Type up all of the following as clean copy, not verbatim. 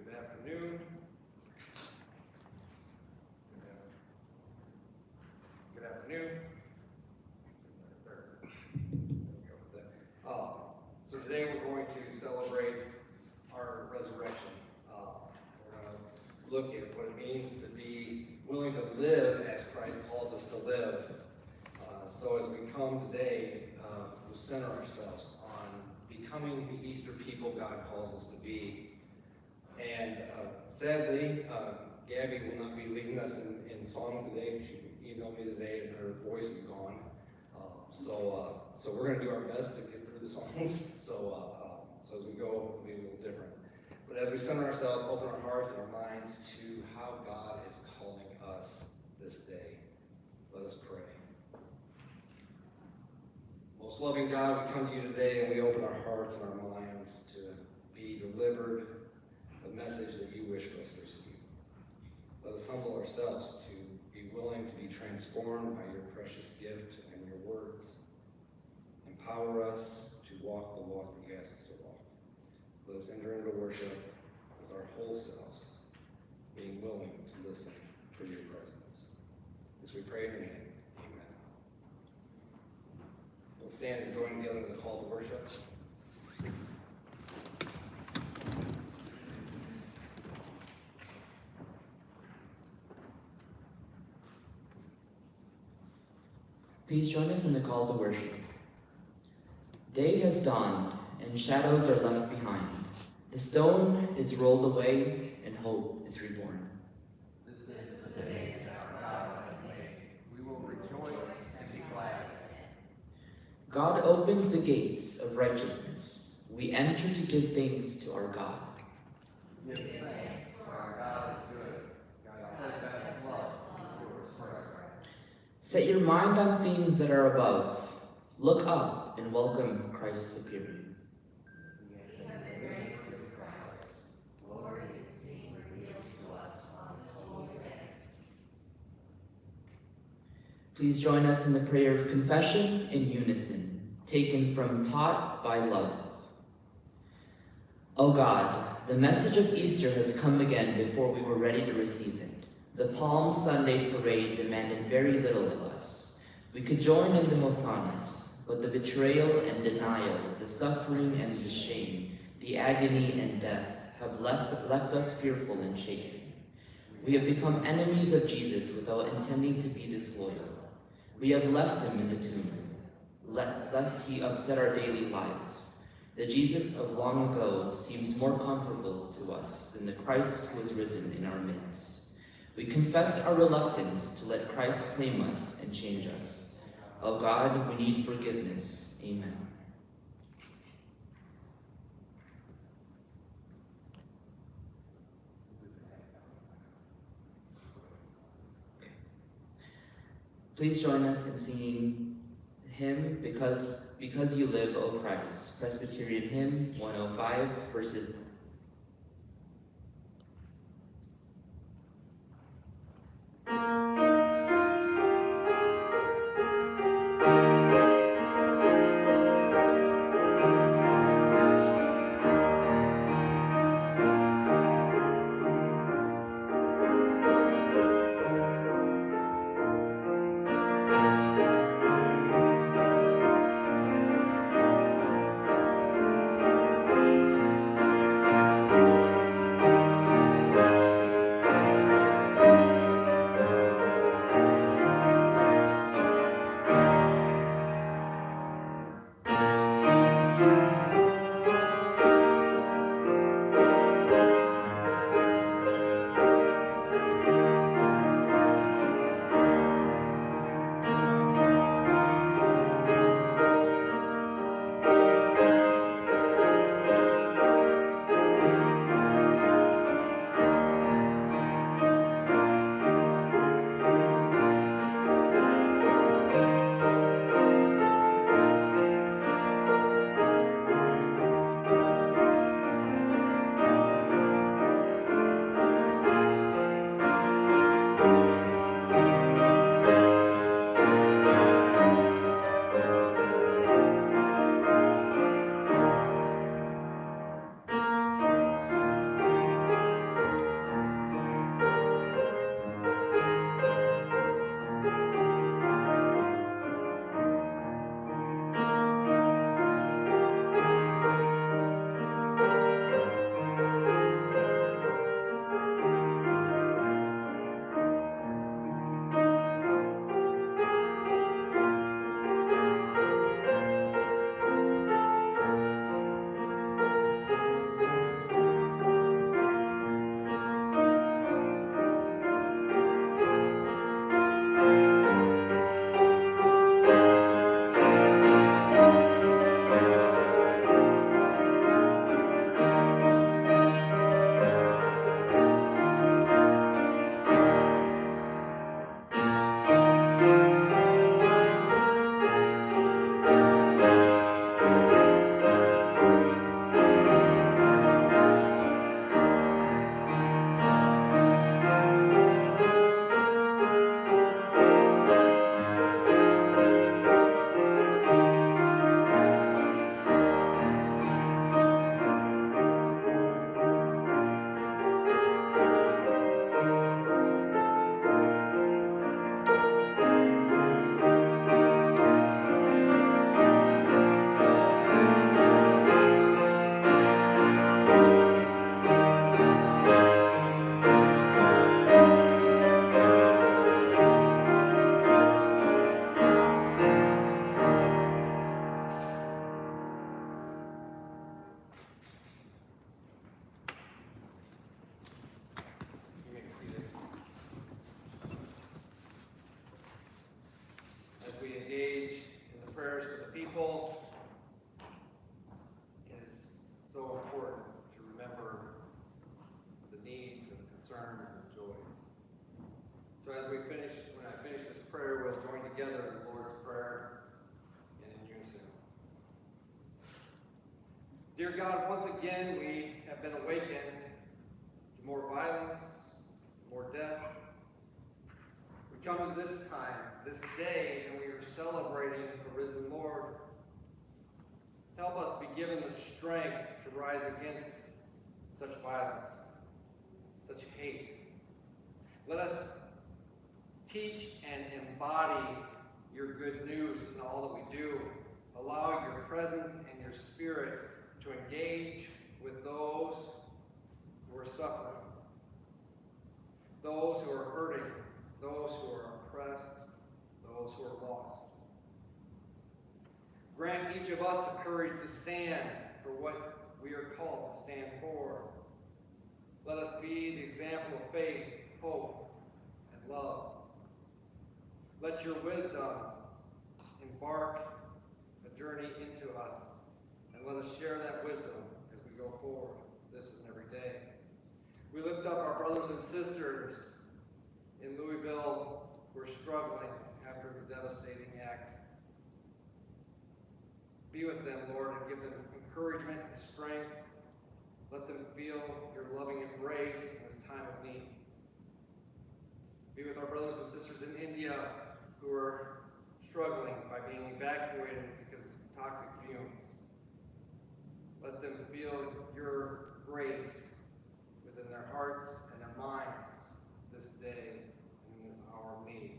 Good afternoon. Good afternoon. So today we're going to celebrate our resurrection. We're going to look at what it means to be willing to live as Christ calls us to live. So as we come today, we'll center ourselves on becoming the Easter people God calls us to be. And sadly, Gabby will not be leading us in song today. She emailed me today and her voice is gone. So we're going to do our best to get through the songs. So as we go, it'll be a little different. But as we center ourselves, open our hearts and our minds to how God is calling us this day. Let us pray. Most loving God, we come to you today and we open our hearts and our minds to be delivered the message that you wish for us to receive. Let us humble ourselves to be willing to be transformed by your precious gift and your words. Empower us to walk the walk that you ask us to walk. Let us enter into worship with our whole selves, being willing to listen for your presence. As we pray in your name, amen. We'll stand and join together in the call to worship. Please join us in the call to worship. Day has dawned, and shadows are left behind. The stone is rolled away, and hope is reborn. This is the day that our God has made. We will rejoice and be glad in it. God opens the gates of righteousness. We enter to give thanks to our God. Give thanks, for our God is good. God says that his love endures forever. Set your mind on things that are above. Look up and welcome Christ's appearing. We have been raised through Christ. Glory is being revealed to us on this holy day. Please join us in the prayer of confession in unison, taken from Taught by Love. O God, the message of Easter has come again before we were ready to receive it. The Palm Sunday parade demanded very little of us. We could join in the hosannas, but the betrayal and denial, the suffering and the shame, the agony and death have left us fearful and shaken. We have become enemies of Jesus without intending to be disloyal. We have left him in the tomb, lest he upset our daily lives. The Jesus of long ago seems more comfortable to us than the Christ who is risen in our midst. We confess our reluctance to let Christ claim us and change us. Oh God, we need forgiveness. Amen. Please join us in singing hymn Because You Live, O Christ, Presbyterian Hymn 105, verses concerns, and joys. So as when I finish this prayer, we'll join together in the Lord's Prayer and in unison. Dear God, once again we have been awakened to more violence, more death. We come to this time, this day, and we are celebrating the risen Lord. Help us be given the strength to rise against such violence, such hate. Let us teach and embody your good news in all that we do. Allow your presence and your spirit to engage with those who are suffering, those who are hurting, those who are oppressed, those who are lost. Grant each of us the courage to stand for what we are called to stand for. Let us be the example of faith, hope, and love. Let your wisdom embark a journey into us, and let us share that wisdom as we go forward this and every day. We lift up our brothers and sisters in Louisville who are struggling after the devastating act. Be with them, Lord, and give them encouragement and strength. Let them feel your loving embrace in this time of need. Be with our brothers and sisters in India who are struggling by being evacuated because of toxic fumes. Let them feel your grace within their hearts and their minds this day and in this hour of need.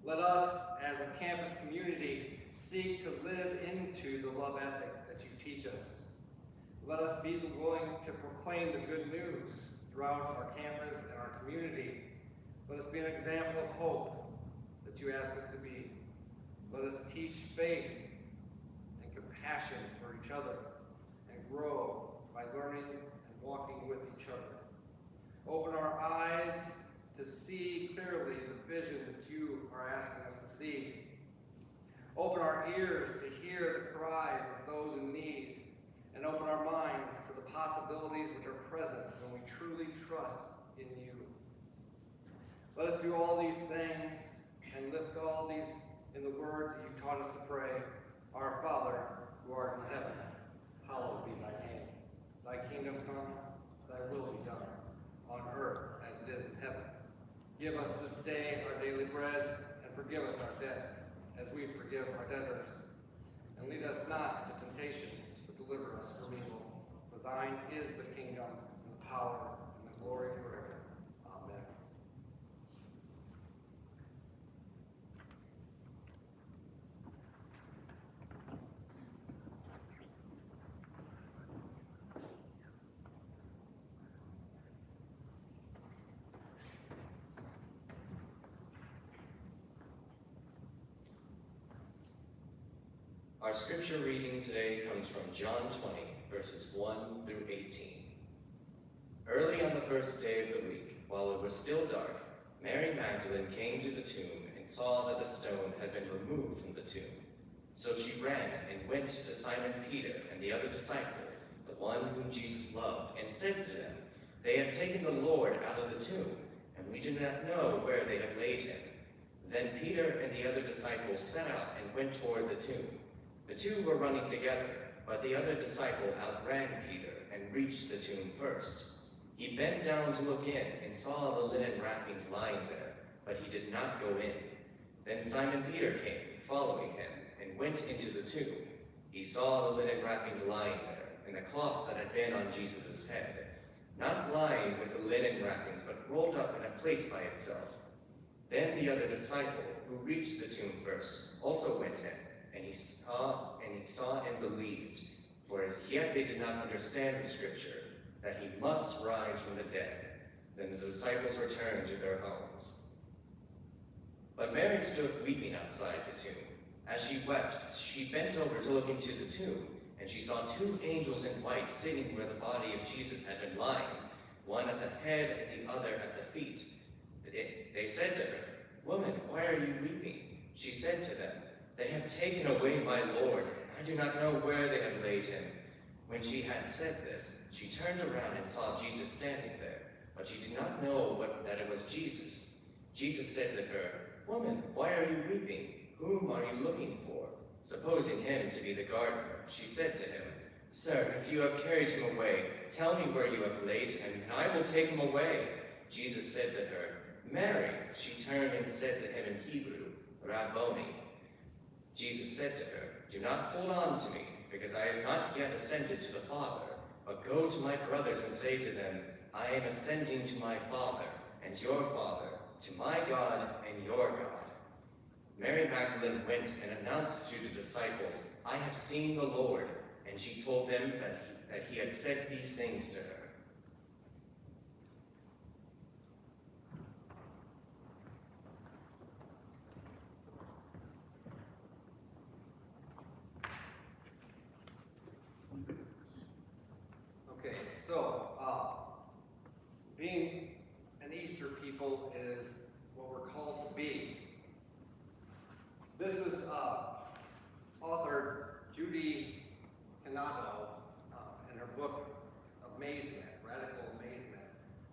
Let us, as a campus community, seek to live into the love ethic that you teach us. Let us be willing to proclaim the good news throughout our campus and our community. Let us be an example of hope that you ask us to be. Let us teach faith and compassion for each other and grow by learning and walking with each other. Open our eyes to see clearly the vision that you are asking us to see. Open our ears to hear the cries of those in need, and open our minds to the possibilities which are present when we truly trust in you. Let us do all these things and lift all these in the words that you taught us to pray. Our Father, who art in heaven, hallowed be thy name. Thy kingdom come, thy will be done, on earth as it is in heaven. Give us this day our daily bread, and forgive us our debts, as we forgive our debtors. And lead us not into temptation, but deliver us from evil. For thine is the kingdom, and the power, and the glory forever. Amen. Our scripture reading today comes from John 20, verses 1 through 18. Early on the first day of the week, while it was still dark, Mary Magdalene came to the tomb and saw that the stone had been removed from the tomb. So she ran and went to Simon Peter and the other disciple, the one whom Jesus loved, and said to them, "They have taken the Lord out of the tomb, and we do not know where they have laid him." Then Peter and the other disciple set out and went toward the tomb. The two were running together, but the other disciple outran Peter and reached the tomb first. He bent down to look in and saw the linen wrappings lying there, but he did not go in. Then Simon Peter came, following him, and went into the tomb. He saw the linen wrappings lying there, and the cloth that had been on Jesus' head, not lying with the linen wrappings, but rolled up in a place by itself. Then the other disciple, who reached the tomb first, also went in. And he saw and believed, for as yet they did not understand the scripture, that he must rise from the dead. Then the disciples returned to their homes. But Mary stood weeping outside the tomb. As she wept, she bent over to look into the tomb, and she saw two angels in white sitting where the body of Jesus had been lying, one at the head and the other at the feet. They said to her, "Woman, why are you weeping?" She said to them, "They have taken away my Lord, and I do not know where they have laid him." When she had said this, she turned around and saw Jesus standing there, but she did not know that it was Jesus. Jesus said to her, "Woman, why are you weeping? Whom are you looking for?" Supposing him to be the gardener, she said to him, "Sir, if you have carried him away, tell me where you have laid him, and I will take him away." Jesus said to her, "Mary." She turned and said to him in Hebrew, "Rabboni." Jesus said to her, "Do not hold on to me, because I have not yet ascended to the Father, but go to my brothers and say to them, I am ascending to my Father and your Father, to my God and your God." Mary Magdalene went and announced to the disciples, "I have seen the Lord," and she told them that he had said these things to her. Okay, so being an Easter people is what we're called to be. This is author Judy Canado in her book Amazement, Radical Amazement.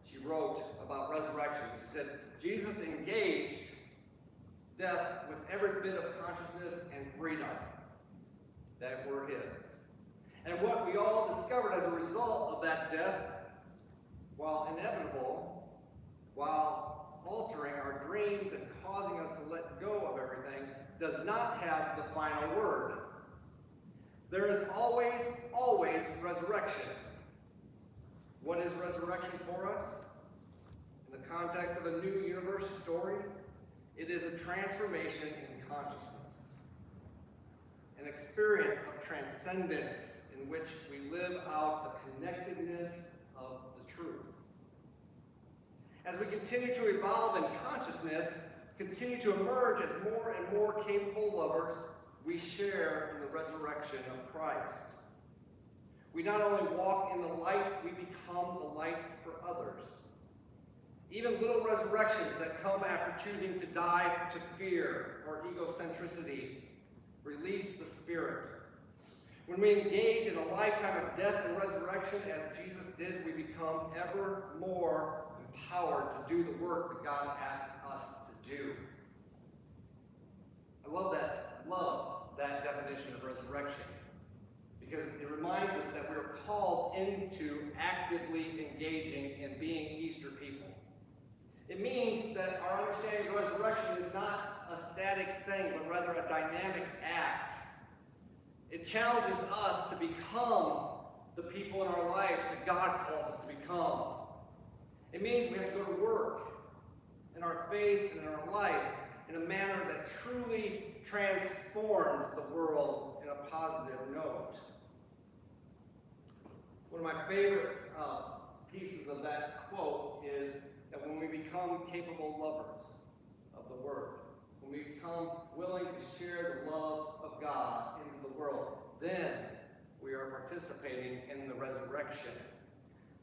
She wrote about resurrection. She said, Jesus engaged death with every bit of consciousness and freedom that were his. And what we all discovered as a result of that death, while inevitable, while altering our dreams and causing us to let go of everything, does not have the final word. There is always, always resurrection. What is resurrection for us? In the context of a new universe story, it is a transformation in consciousness, an experience of transcendence in which we live out the connectedness of the truth. As we continue to evolve in consciousness, continue to emerge as more and more capable lovers, we share in the resurrection of Christ. We not only walk in the light, we become the light for others. Even little resurrections that come after choosing to die to fear or egocentricity release the spirit. When we engage in a lifetime of death and resurrection, as Jesus did, we become ever more empowered to do the work that God asks us to do. I love that definition of resurrection, because it reminds us that we are called into actively engaging in being Easter people. It means that our understanding of resurrection is not a static thing, but rather a dynamic act. It challenges us to become the people in our lives that God calls us to become. It means we have to go to work in our faith and in our life in a manner that truly transforms the world in a positive note. One of my favorite pieces of that quote is that when we become capable lovers of the Word, when we become willing to share the love of God into the world, then we are participating in the resurrection.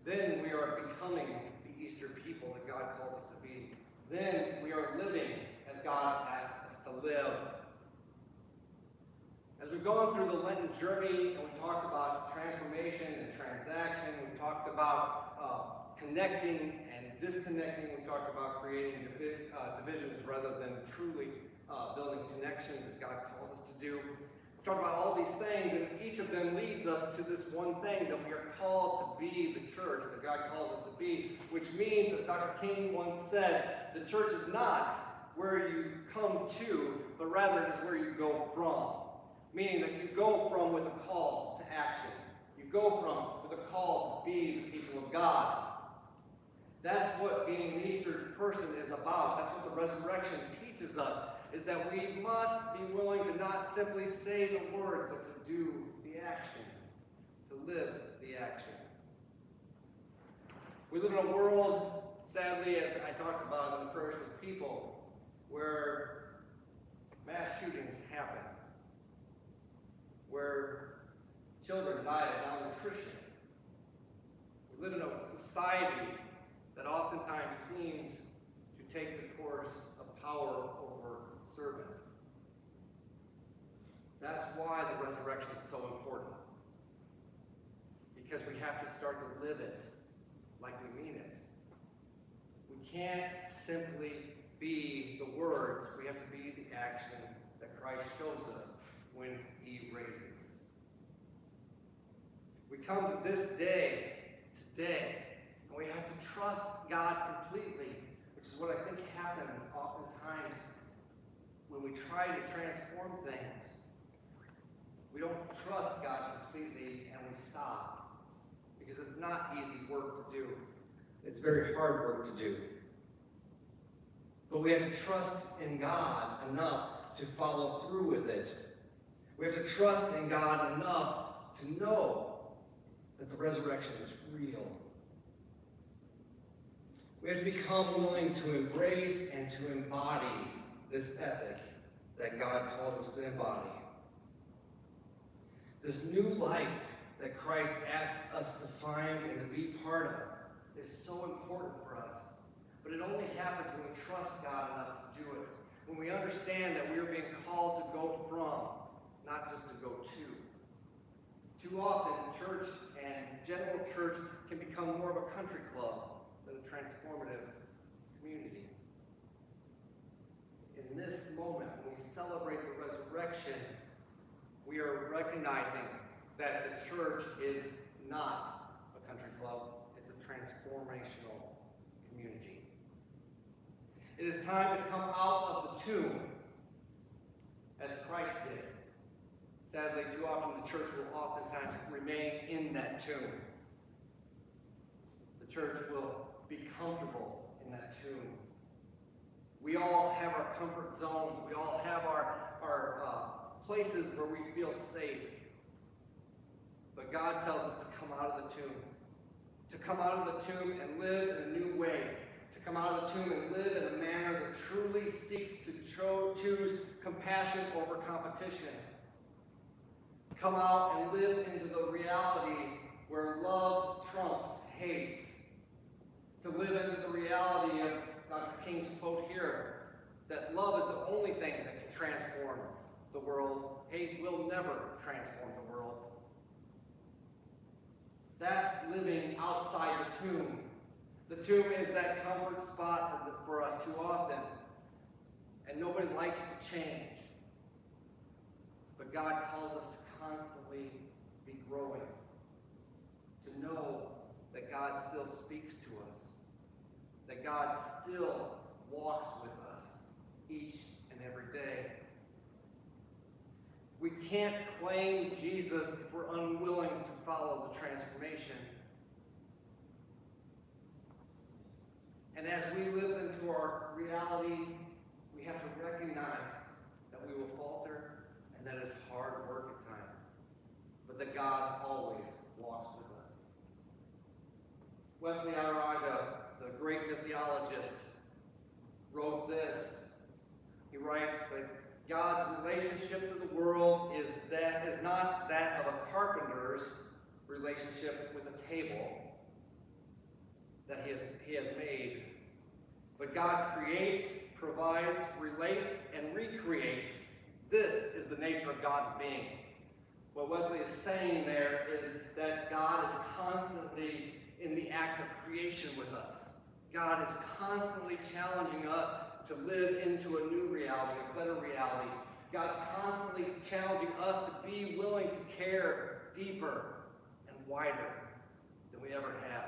Then we are becoming the Easter people that God calls us to be. Then we are living as God asks us to live. As we've gone through the Lenten journey and we talked about transformation and transaction, we talked about connecting and disconnecting, we talked about creating divisions rather than truly building connections as God calls us to do. We talked about all these things, and each of them leads us to this one thing, that we are called to be the church that God calls us to be, which means, as Dr. King once said, the church is not where you come to, but rather it is where you go from. Meaning that you go from with a call to action. You go from with a call to be the people of God. That's what being an Easter person is about. That's what the resurrection teaches us, is that we must be willing to not simply say the words, but to do the action, to live the action. We live in a world, sadly, as I talked about in the prayers of people, where mass shootings happen, where children die of malnutrition. We live in a society that oftentimes seems to take the course of power over servant. That's why the resurrection is so important. because we have to start to live it like we mean it. We can't simply be the words, we have to be the action that Christ shows us when he raises. We come to this day, today, and we have to trust God completely, which is what I think happens oftentimes when we try to transform things. We don't trust God completely and we stop, because it's not easy work to do. It's very hard work to do. But we have to trust in God enough to follow through with it. We have to trust in God enough to know that the resurrection is real. We have to become willing to embrace and to embody this ethic that God calls us to embody. This new life that Christ asks us to find and to be part of is so important for us. But it only happens when we trust God enough to do it. When we understand that we are being called to go from, not just to go to. Too often, church and general church can become more of a country club than a transformative community. In this moment, when we celebrate the resurrection, we are recognizing that the church is not a country club, it's a transformational community. It is time to come out of the tomb, as Christ did. Sadly, too often the church will oftentimes remain in that tomb. The church will be comfortable in that tomb. We all have our comfort zones. We all have our places where we feel safe. But God tells us to come out of the tomb. To come out of the tomb and live in a new way. To come out of the tomb and live in a manner that truly seeks to choose compassion over competition. Come out and live into the reality where love trumps hate. To live into the reality of Dr. King's quote here, that love is the only thing that can transform the world. Hate will never transform the world. That's living outside the tomb. The tomb is that comfort spot for us too often. And nobody likes to change. But God calls us to constantly be growing. To know that God still speaks to us. That God still walks with us each and every day. We can't claim Jesus if we're unwilling to follow the transformation. And as we live into our reality, we have to recognize that we will falter and that it's hard work at times, but that God always walks with us. Wesley Araja, the great missiologist, wrote this. He writes that God's relationship to the world is not that of a carpenter's relationship with a table that he has made, but God creates, provides, relates, and recreates. This is the nature of God's being. What Wesley is saying there is that God is constantly in the act of creation with us. God is constantly challenging us to live into a new reality, a better reality. God's constantly challenging us to be willing to care deeper and wider than we ever have.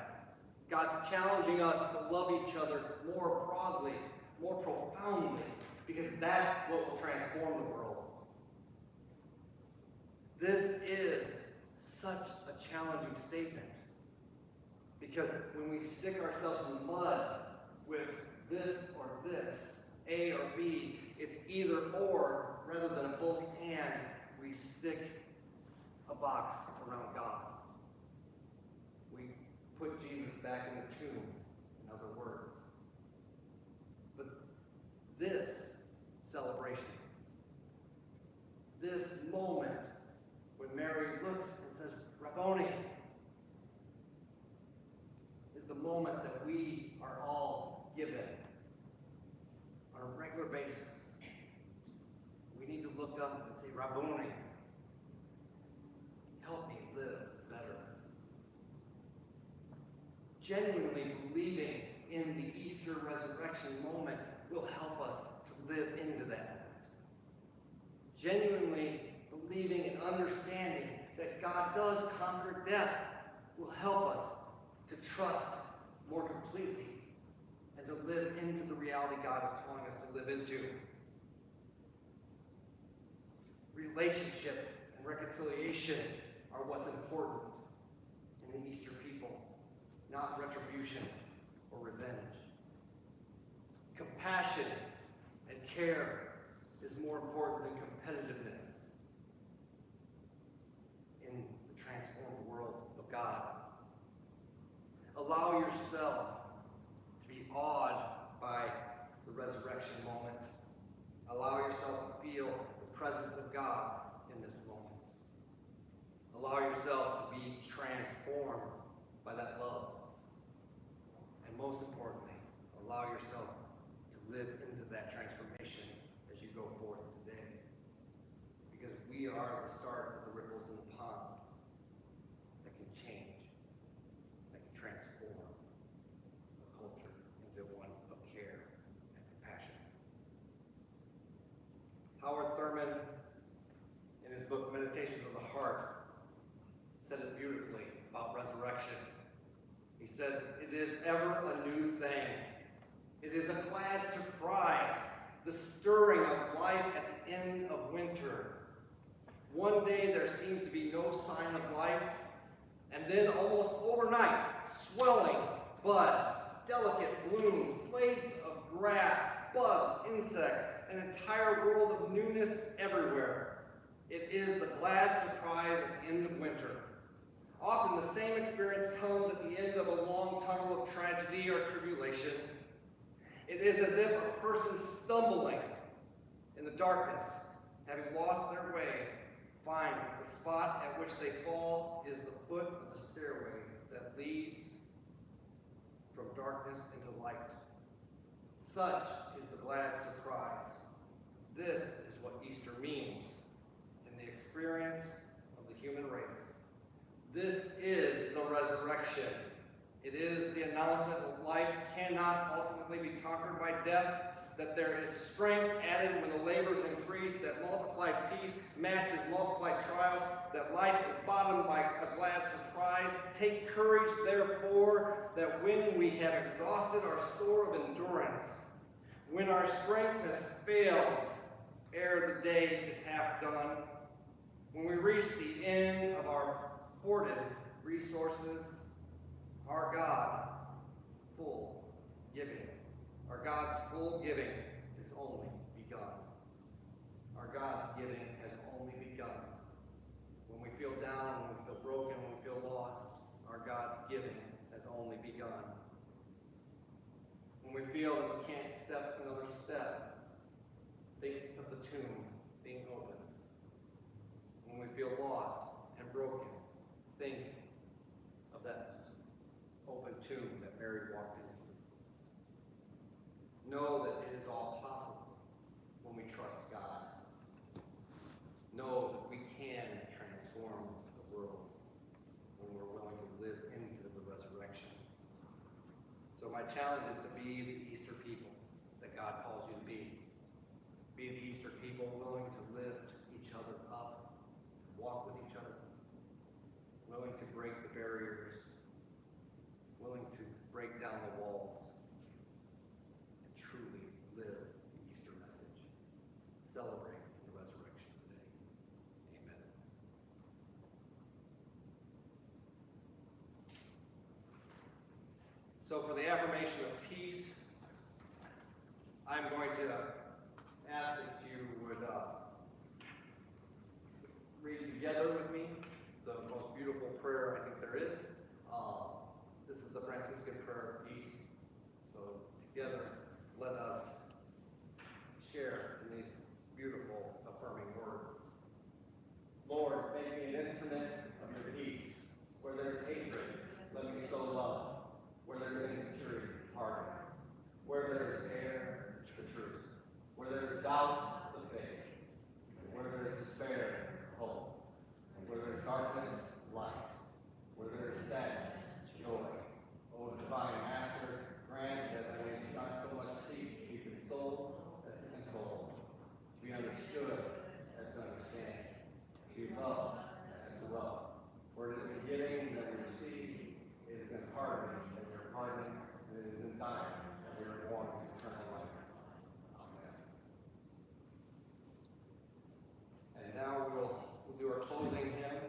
God's challenging us to love each other more broadly, more profoundly, because that's what will transform the world. This is such a challenging statement, because when we stick ourselves in the mud with this or this, A or B, it's either or rather than a both and. We stick a box around God. We put Jesus back in the tomb, in other words. But this celebration, this moment when Mary looks and says, Rabboni, is the moment that we are all given on a regular basis. We need to look up and say, Rabboni, help me live better. Genuinely believing in the Easter resurrection moment will help us to live into that. Genuinely believing and understanding that God does conquer death will help us to trust more completely and to live into the reality God is calling us to live into. Relationship and reconciliation are what's important in the Easter people, not retribution or revenge. Compassion and care is more important than competitiveness in the transformed world of God. Allow yourself to be awed by the resurrection moment. Allow yourself to feel the presence of God in this moment. Allow yourself to be transformed by that love. And most importantly, allow yourself to live into that transformation as you go forth today. Because we are the start of the ripples in the pond that can change, that can transform a culture into one of care and compassion. Howard Thurman, in his book Meditations of the Heart, said it beautifully about resurrection. He said, "It is ever a new thing. It is a glad surprise, the stirring of life at the end of winter. One day there seems to be no sign of life, and then almost overnight, swelling buds, delicate blooms, blades of grass, bugs, insects, an entire world of newness everywhere. It is the glad surprise at the end of winter. Often the same experience comes at the end of a long tunnel of tragedy or tribulation. It is as if a person stumbling in the darkness, having lost their way, finds that the spot at which they fall is the foot of the stairway that leads from darkness into light. Such is the glad surprise. This is what Easter means in the experience of the human race. This is the resurrection. It is the announcement that life cannot ultimately be conquered by death, that there is strength added when the labors increase, that multiplied peace matches multiplied trials, that life is bottomed by a glad surprise. Take courage, therefore, that when we have exhausted our store of endurance, when our strength has failed, ere the day is half done, when we reach the end of our hoarded resources, our God, full giving. Our God's full giving is only begun. Our God's giving has only begun. When we feel down, when we feel broken, when we feel lost, our God's giving has only begun. When we feel that we can't step another step, think of the tomb being opened. When we feel lost and broken, think of that open tomb that Mary walked into. Know that it is all possible when we trust God. Know that we can transform the world when we're willing to live into the resurrection. So my challenge is to be the Easter people that God calls you to be. Be the Easter people willing to lift each other up, walk with each other, willing to break the barriers, willing to break down the walls, and truly live the Easter message. Celebrate the resurrection today. Amen. So for the affirmation of peace, I'm going to ask that you would read together with me the most beautiful prayer I think there is. This is the Franciscan prayer of peace. So together, let us share in these beautiful affirming words. Lord, make me an instrument of your peace. Where there is hatred, let me sow love. Where there is insecurity, pardon. Where there is error, the truth. Where there is doubt, the faith. Where there is despair, hope. love as to love. For it is in giving that we receive, it is in pardoning that we are pardoned, and it is in dying that we are born to eternal life. Amen. And now we'll do our closing hymn.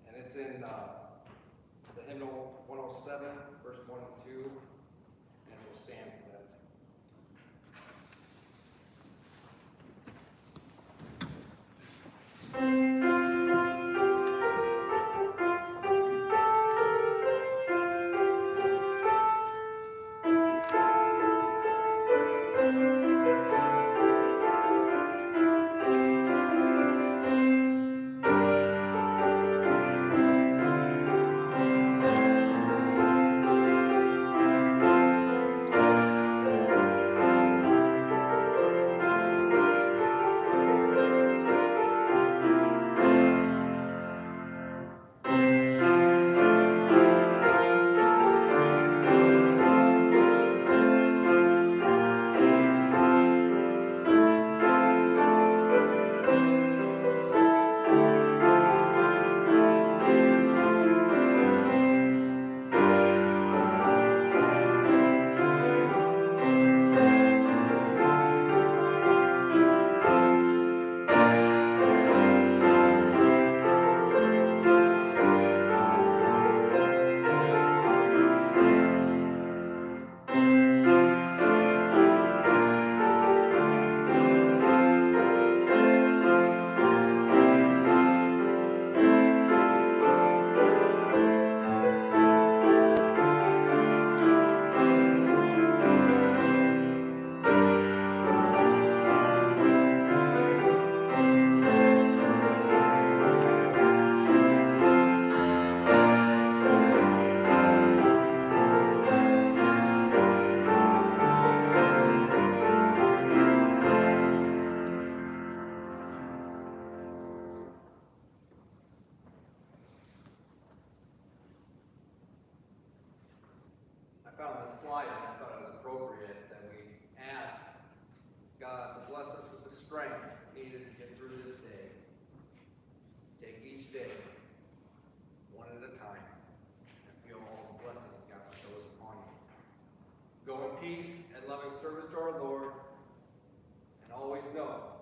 And it's in the hymnal 107, verse 1 and 2. And we'll stand for that. I found this slide and I thought it was appropriate that we ask God to bless us with the strength needed to get through this day. Take each day, one at a time, and feel all the blessings God bestows upon you. Go in peace and loving service to our Lord, and always know